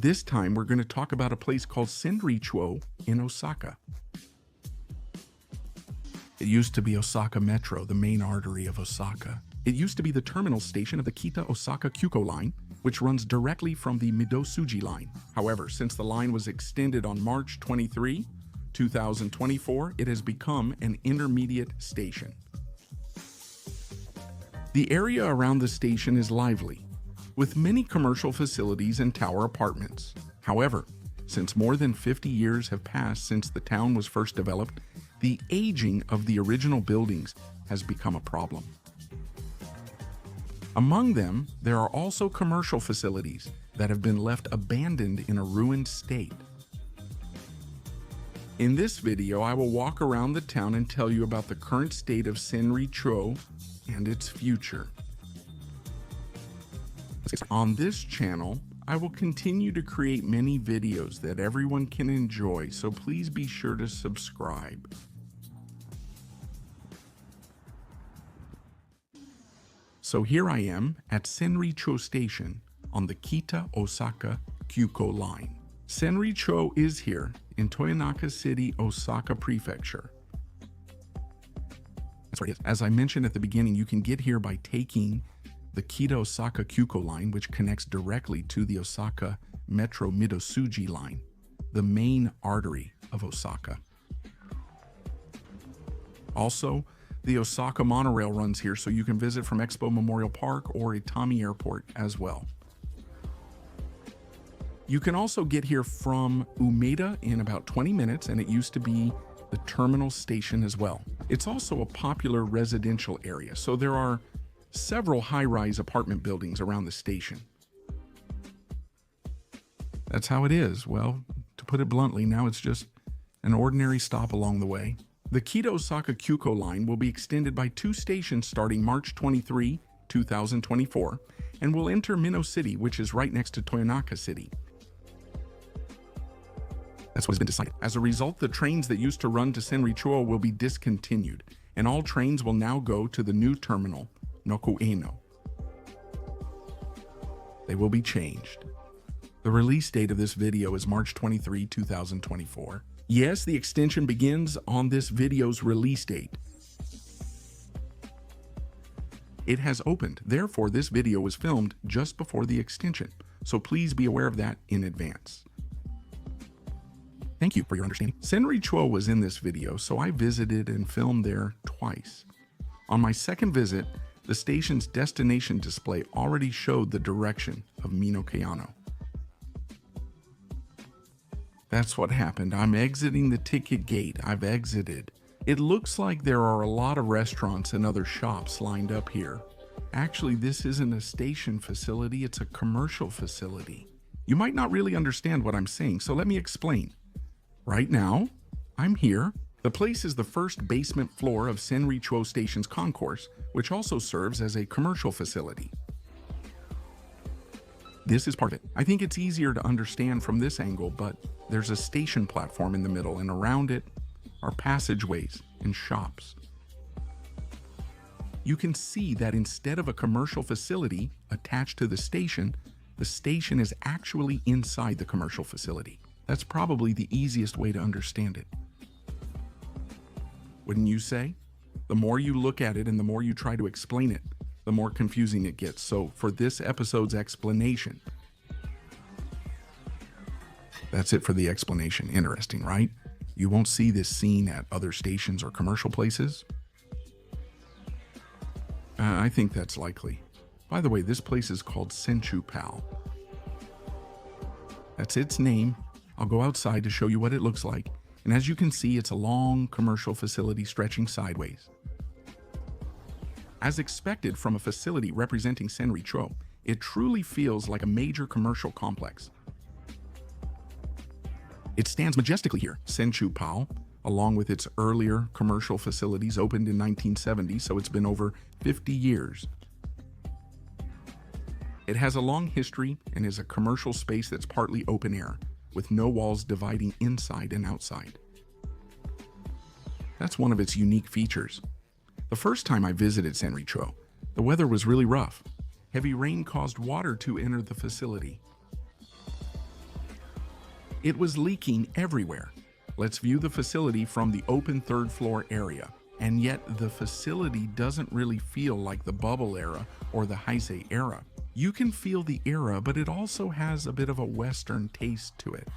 This time, we're going to talk about a place called Senri-Chuo in Osaka. It used to be Osaka Metro, the main artery of Osaka. It used to be the terminal station of the Kita-Osaka Kyuko line, which runs directly from the Midosuji line. However, since the line was extended on March 23, 2024, it has become an intermediate station. The area around the station is lively, with many commercial facilities and tower apartments. However, since more than 50 years have passed since the town was first developed, the aging of the original buildings has become a problem. Among them, there are also commercial facilities that have been left abandoned in a ruined state. In this video, I will walk around the town and tell you about the current state of Senri-Chuo and its future. On this channel, I will continue to create many videos that everyone can enjoy, so please be sure to subscribe. So here I am at Senri-Chuo Station on the Kita-Osaka Kyuko line. Senri-Chuo is here in Toyonaka City, Osaka Prefecture. That's where it is. As I mentioned at the beginning, you can get here by taking the Kita-Osaka Kyuko line, which connects directly to the Osaka Metro Midosuji line, the main artery of Osaka. Also, the Osaka monorail runs here, so you can visit from Expo Memorial Park or Itami Airport as well. You can also get here from Umeda in about 20 minutes, and it used to be the terminal station as well. It's also a popular residential area, so there are several high-rise apartment buildings around the station. That's how it is. Well, to put it bluntly, now it's just an ordinary stop along the way. The Kita-Osaka Kyuko line will be extended by 2 stations starting March 23, 2024, and will enter Mino City, which is right next to Toyonaka City. That's what has been decided. As a result, the trains that used to run to Senri-Chuo will be discontinued, and all trains will now go to the new terminal, Nokueno. They will be changed. The release date of this video is March 23, 2024. Yes, the extension begins on this video's release date. It has opened, therefore this video was filmed just before the extension, so please be aware of that in advance. Thank you for your understanding. Senri-Chuo was in this video, so I visited and filmed there twice. On my second visit, the station's destination display already showed the direction of Minokeano. That's what happened. I'm exiting the ticket gate. I've exited. It looks like there are a lot of restaurants and other shops lined up here. Actually, this isn't a station facility, it's a commercial facility. You might not really understand what I'm saying, so let me explain. Right now, I'm here. The place is the first basement floor of Senri-Chuo Station's concourse, which also serves as a commercial facility. This is part of it. I think it's easier to understand from this angle, but there's a station platform in the middle, and around it are passageways and shops. You can see that instead of a commercial facility attached to the station is actually inside the commercial facility. That's probably the easiest way to understand it. Wouldn't you say? The more you look at it and the more you try to explain it, the more confusing it gets. So for this episode's explanation, that's it for the explanation. Interesting, right? You won't see this scene at other stations or commercial places. I think that's likely. By the way, this place is called Senchu, pal. That's its name. I'll go outside to show you what it looks like. And as you can see, it's a long commercial facility stretching sideways. As expected from a facility representing Senri-Chuo, it truly feels like a major commercial complex. It stands majestically here. Senchu, pal, along with its earlier commercial facilities, opened in 1970, so it's been over 50 years. It has a long history and is a commercial space that's partly open air, with no walls dividing inside and outside. That's one of its unique features. The first time I visited Senri-Chuo, the weather was really rough. Heavy rain caused water to enter the facility. It was leaking everywhere. Let's view the facility from the open third floor area. And yet the facility doesn't really feel like the bubble era or the Heisei era. You can feel the era, but it also has a bit of a Western taste to it.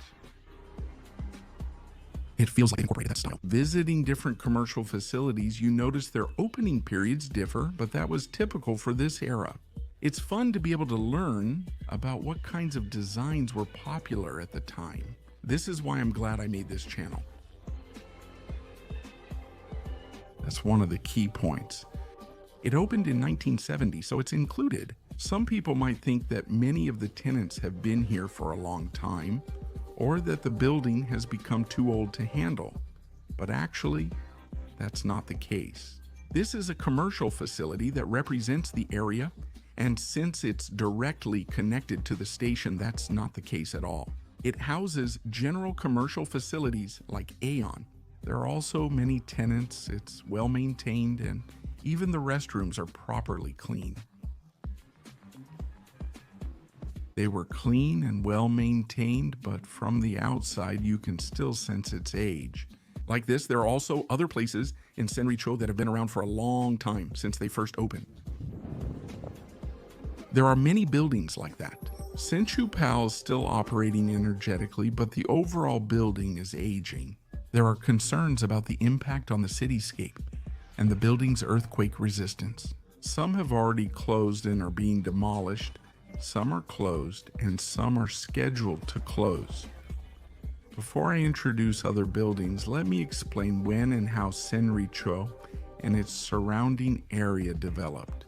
It feels like it incorporated that style. Visiting different commercial facilities, you notice their opening periods differ, but that was typical for this era. It's fun to be able to learn about what kinds of designs were popular at the time. This is why I'm glad I made this channel. That's one of the key points. It opened in 1970, so it's included. Some people might think that many of the tenants have been here for a long time, or that the building has become too old to handle. But actually, that's not the case. This is a commercial facility that represents the area, and since it's directly connected to the station, that's not the case at all. It houses general commercial facilities like Aeon. There are also many tenants, it's well maintained, and even the restrooms are properly clean. They were clean and well maintained, but from the outside you can still sense its age. Like this, there are also other places in Senri-Chuo that have been around for a long time since they first opened. There are many buildings like that. Senchu PAL is still operating energetically, but the overall building is aging. There are concerns about the impact on the cityscape and the building's earthquake resistance. Some have already closed and are being demolished. Some are closed, and some are scheduled to close. Before I introduce other buildings, let me explain when and how Senri-Chuo and its surrounding area developed.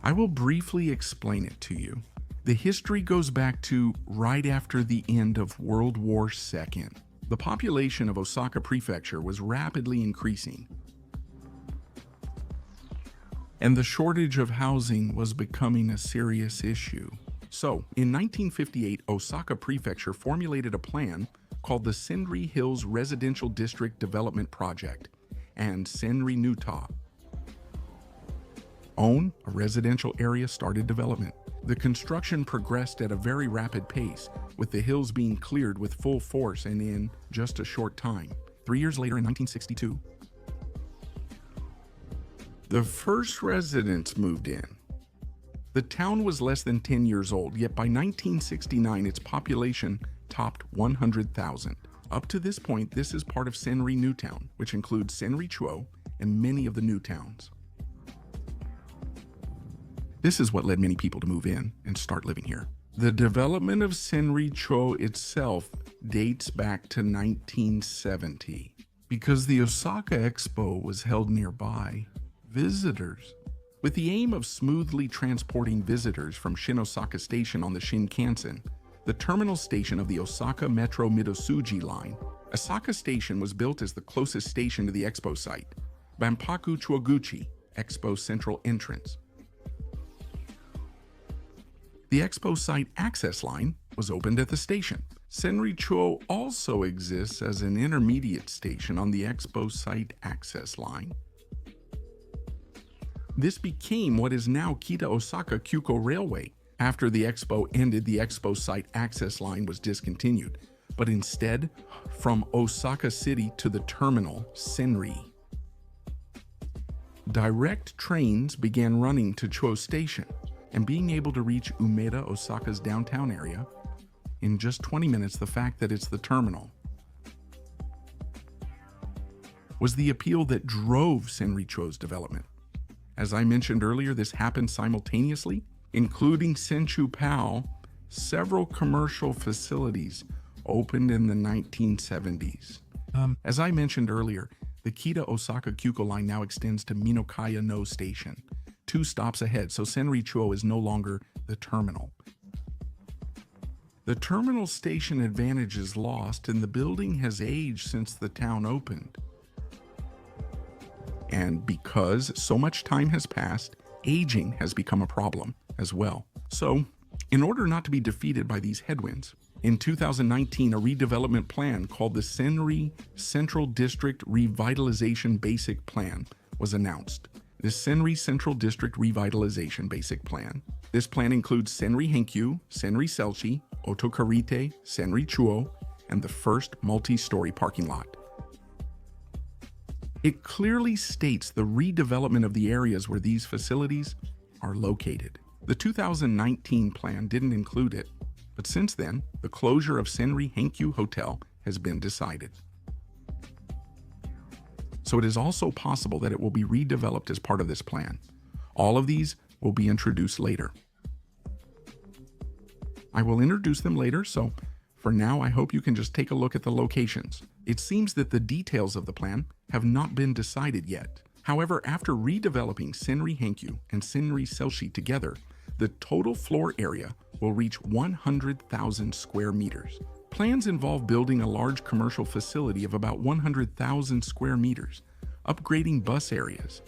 I will briefly explain it to you. The history goes back to right after the end of World War II. The population of Osaka Prefecture was rapidly increasing, and the shortage of housing was becoming a serious issue. So, in 1958, Osaka Prefecture formulated a plan called the Senri Hills Residential District Development Project and Senri-Nuta. A residential area started development. The construction progressed at a very rapid pace, with the hills being cleared with full force and in just a short time. 3 years later, in 1962, the first residents moved in. The town was less than 10 years old, yet by 1969 its population topped 100,000. Up to this point, this is part of Senri New Town, which includes Senri-Chuo and many of the new towns. This is what led many people to move in and start living here. The development of Senri-Chuo itself dates back to 1970. Because the Osaka Expo was held nearby, visitors, with the aim of smoothly transporting visitors from Shin-Osaka Station on the Shinkansen, the terminal station of the Osaka Metro Midosuji line, Osaka Station was built as the closest station to the expo site, Banpaku Chuoguchi, Expo Central Entrance. The expo site access line was opened at the station. Senri-Chuo also exists as an intermediate station on the expo site access line. This became what is now Kita-Osaka Kyuko Railway. After the expo ended, the expo site access line was discontinued, but instead, from Osaka City to the terminal, Senri. Direct trains began running to Chuo Station, and being able to reach Umeda, Osaka's downtown area, in just 20 minutes. The fact that it's the terminal was the appeal that drove Senri-Chuo's development. As I mentioned earlier, this happened simultaneously, including Senchu PAL. Several commercial facilities opened in the 1970s. As I mentioned earlier, the Kita-Osaka Kyuko line now extends to Minokaya No Station, 2 stops ahead, so Senri-Chuo is no longer the terminal. The terminal station advantage is lost, and the building has aged since the town opened. And because so much time has passed, aging has become a problem as well. So, in order not to be defeated by these headwinds, in 2019, a redevelopment plan called the Senri Central District Revitalization Basic Plan was announced. The Senri Central District Revitalization Basic Plan This plan includes Senri-Henkyu, Senri-Selchi, Otokarite, Senri-Chuo, and the first multi-story parking lot. It clearly states the redevelopment of the areas where these facilities are located. The 2019 plan didn't include it, but since then, the closure of Senri-Henkyu Hotel has been decided. So it is also possible that it will be redeveloped as part of this plan. All of these will be introduced later. I will introduce them later, so for now I hope you can just take a look at the locations. It seems that the details of the plan have not been decided yet. However, after redeveloping Senri-Henkyu and Senri-Selchi together, the total floor area will reach 100,000 square meters. Plans involve building a large commercial facility of about 100,000 square meters, upgrading bus areas,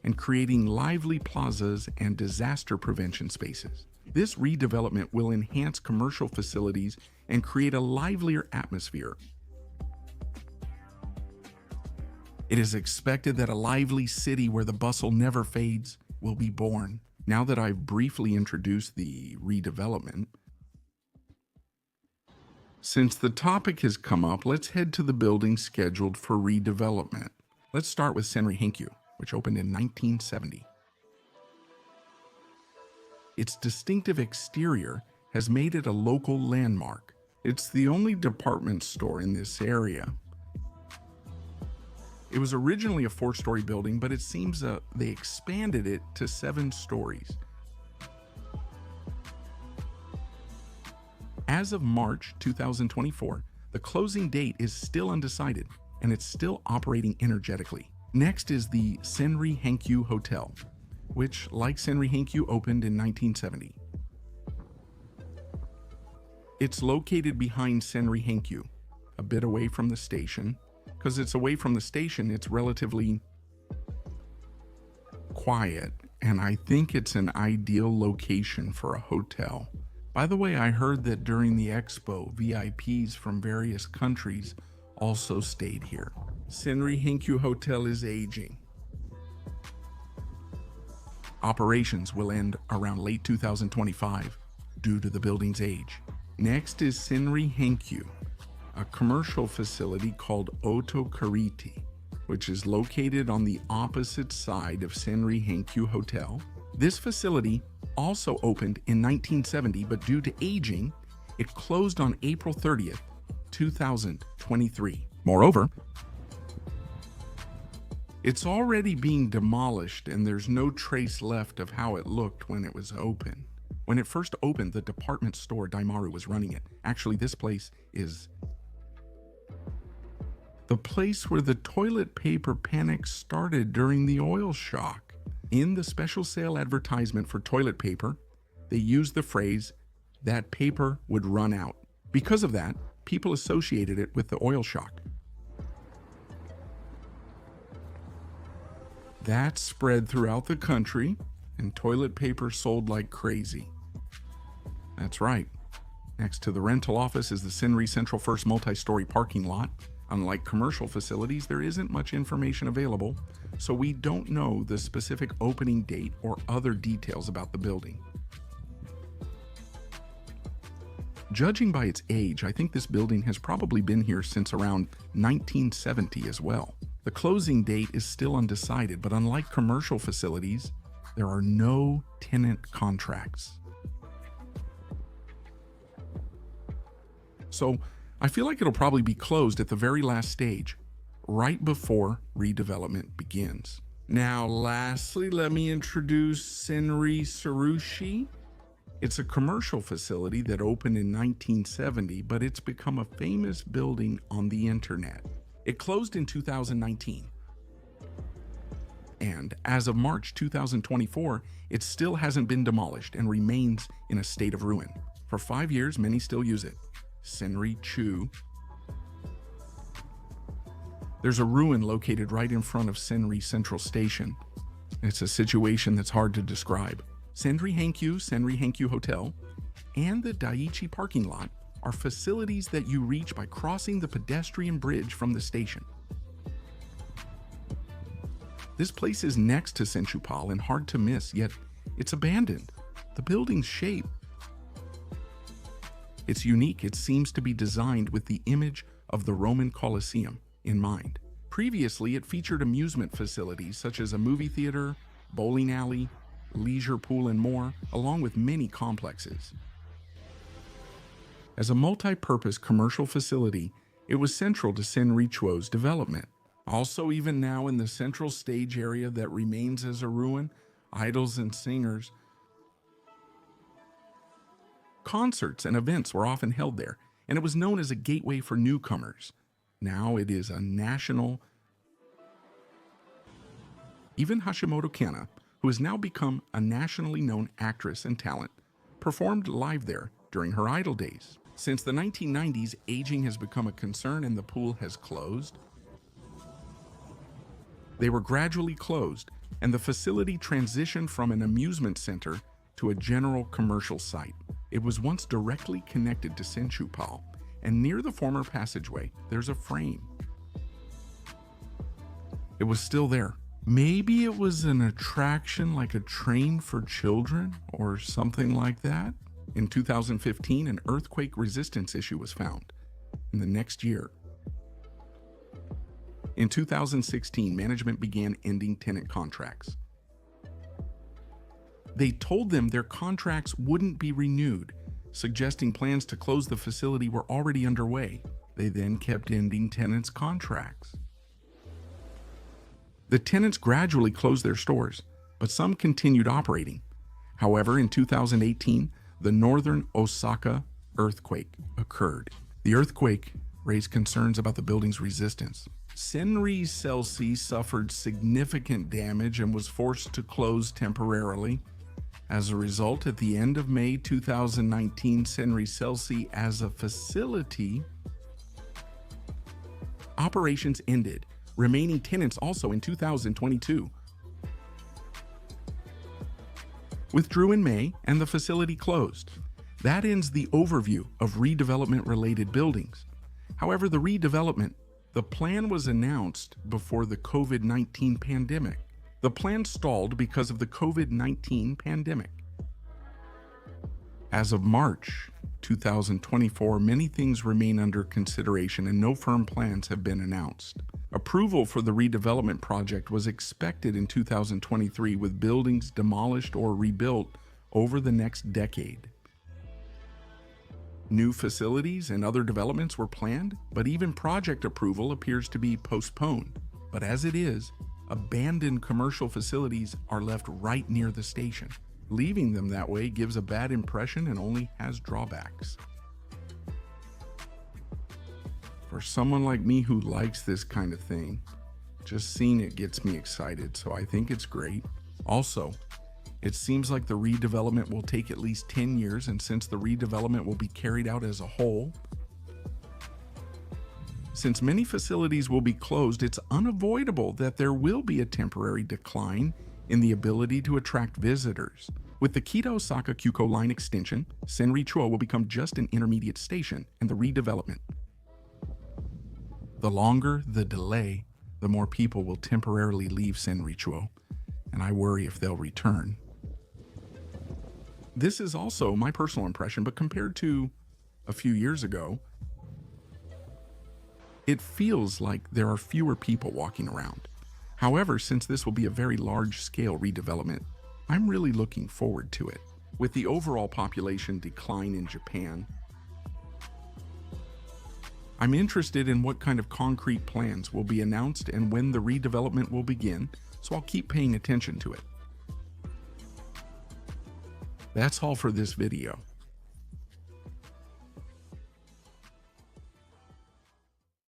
and creating lively plazas and disaster prevention spaces. This redevelopment will enhance commercial facilities and create a livelier atmosphere. It is expected that a lively city where the bustle never fades will be born. Now that I've briefly introduced the redevelopment, since the topic has come up, let's head to the building scheduled for redevelopment. Let's start with Senri-Henkyu, which opened in 1970. Its distinctive exterior has made it a local landmark. It's the only department store in this area. It was originally a 4-story building, but it seems they expanded it to 7 stories. As of March 2024, the closing date is still undecided, and it's still operating energetically. Next is the Senri-Henkyu Hotel, which, like Senri-Henkyu, opened in 1970. It's located behind Senri-Henkyu, a bit away from the station. Because it's away from the station, it's relatively quiet, and I think it's an ideal location for a hotel. By the way, I heard that during the expo, VIPs from various countries also stayed here. Senri-Henkyu Hotel is aging. Operations will end around late 2025 due to the building's age. Next is Senri-Henkyu, a commercial facility called Otokarite, which is located on the opposite side of Senri-Henkyu Hotel. This facility also opened in 1970, but due to aging, it closed on April 30th, 2023. Moreover, it's already being demolished and there's no trace left of how it looked when it was open. When it first opened, the department store Daimaru was running it. Actually, this place is the place where the toilet paper panic started during the oil shock. In the special sale advertisement for toilet paper, they used the phrase, "that paper would run out." Because of that, people associated it with the oil shock. That spread throughout the country, and toilet paper sold like crazy. That's right. Next to the rental office is the Senri Central First multi-story parking lot. Unlike commercial facilities, there isn't much information available, so we don't know the specific opening date or other details about the building. Judging by its age, I think this building has probably been here since around 1970 as well. The closing date is still undecided, but unlike commercial facilities, there are no tenant contracts. So I feel like it'll probably be closed at the very last stage, right before redevelopment begins. Now, lastly, let me introduce Senri-Tsurushi. It's a commercial facility that opened in 1970, but it's become a famous building on the internet. It closed in 2019. And as of March 2024, it still hasn't been demolished and remains in a state of ruin. For 5 years, many still use it. Senri-Chuo. There's a ruin located right in front of Senri Central Station. It's a situation that's hard to describe. Senri-Henkyu, Senri-Henkyu Hotel, and the Daiichi parking lot are facilities that you reach by crossing the pedestrian bridge from the station. This place is next to Senchu and hard to miss, yet it's abandoned. The building's shape, it's unique. It seems to be designed with the image of the Roman Colosseum in mind. Previously, it featured amusement facilities such as a movie theater, bowling alley, leisure pool, and more, along with many complexes. As a multi-purpose commercial facility, it was central to Senri-Chuo's development. Also, even now in the central stage area that remains as a ruin, idols and singers, concerts and events were often held there, and it was known as a gateway for newcomers. Now it is a national. Even Hashimoto Kana, who has now become a nationally known actress and talent, performed live there during her idol days. Since the 1990s, aging has become a concern and the pool has closed. They were gradually closed, and the facility transitioned from an amusement center to a general commercial site. It was once directly connected to Senchu, and near the former passageway, there's a frame. It was still there. Maybe it was an attraction like a train for children or something like that. In 2015, an earthquake resistance issue was found. In the next year, in 2016, management began ending tenant contracts. They told them their contracts wouldn't be renewed, suggesting plans to close the facility were already underway. They then kept ending tenants' contracts. The tenants gradually closed their stores, but some continued operating. However, in 2018, the northern Osaka earthquake occurred. The earthquake raised concerns about the building's resistance. Senri-Chuo suffered significant damage and was forced to close temporarily. As a result, at the end of May 2019, Senri-Chuo as a facility operations ended, remaining tenants also in 2022 withdrew in May and the facility closed. That ends the overview of redevelopment-related buildings. However, the plan was announced before the COVID-19 pandemic. The plan stalled because of the COVID-19 pandemic. As of March 2024, many things remain under consideration and no firm plans have been announced. Approval for the redevelopment project was expected in 2023, with buildings demolished or rebuilt over the next decade. New facilities and other developments were planned, but even project approval appears to be postponed. But as it is, abandoned commercial facilities are left right near the station. Leaving them that way gives a bad impression and only has drawbacks. For someone like me who likes this kind of thing, just seeing it gets me excited, so I think it's great. Also, it seems like the redevelopment will take at least 10 years, and since the redevelopment will be carried out as a whole, since many facilities will be closed, it's unavoidable that there will be a temporary decline in the ability to attract visitors. With the Kita-Osaka Kyuko line extension, Senri-Chuo will become just an intermediate station in the redevelopment. The longer the delay, the more people will temporarily leave Senri-Chuo, and I worry if they'll return. This is also my personal impression, but compared to a few years ago, it feels like there are fewer people walking around. However, since this will be a very large-scale redevelopment, I'm really looking forward to it. With the overall population decline in Japan, I'm interested in what kind of concrete plans will be announced and when the redevelopment will begin, so I'll keep paying attention to it. That's all for this video.